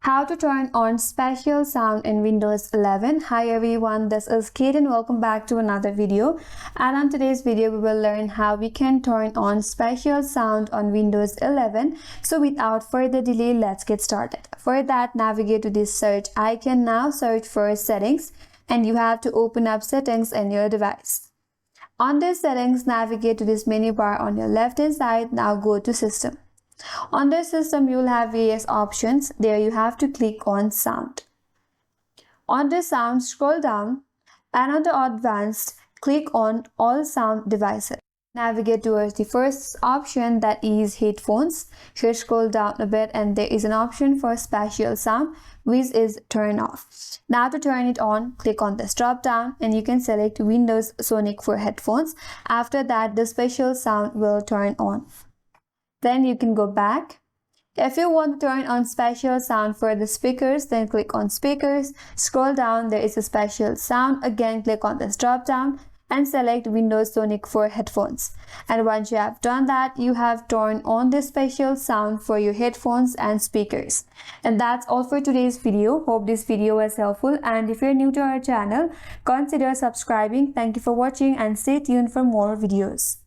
How to turn on spatial sound in Windows 11. Hi everyone, this is Kate and welcome back to another video. And on today's video, we will learn how we can turn on spatial sound on Windows 11. So without further delay, let's get started. For that, navigate to this search icon. Now search for settings and you have to open up settings in your device. On this settings, navigate to this menu bar on your left hand side. Now go to system. On this system, you will have various options. There you have to click on sound. On this sound, scroll down and under advanced, click on all sound devices. Navigate towards the first option, that is headphones. Here scroll down a bit and there is an option for spatial sound, which is turn off. Now to turn it on, click on this drop down and you can select Windows Sonic for headphones. After that, the spatial sound will turn on. Then you can go back. If you want to turn on spatial sound for the speakers, then click on speakers. Scroll down, there is a spatial sound. Again, click on this drop down and select Windows Sonic for headphones. And once you have done that, you have turned on the spatial sound for your headphones and speakers. And that's all for today's video. Hope this video was helpful. And if you're new to our channel, consider subscribing. Thank you for watching and stay tuned for more videos.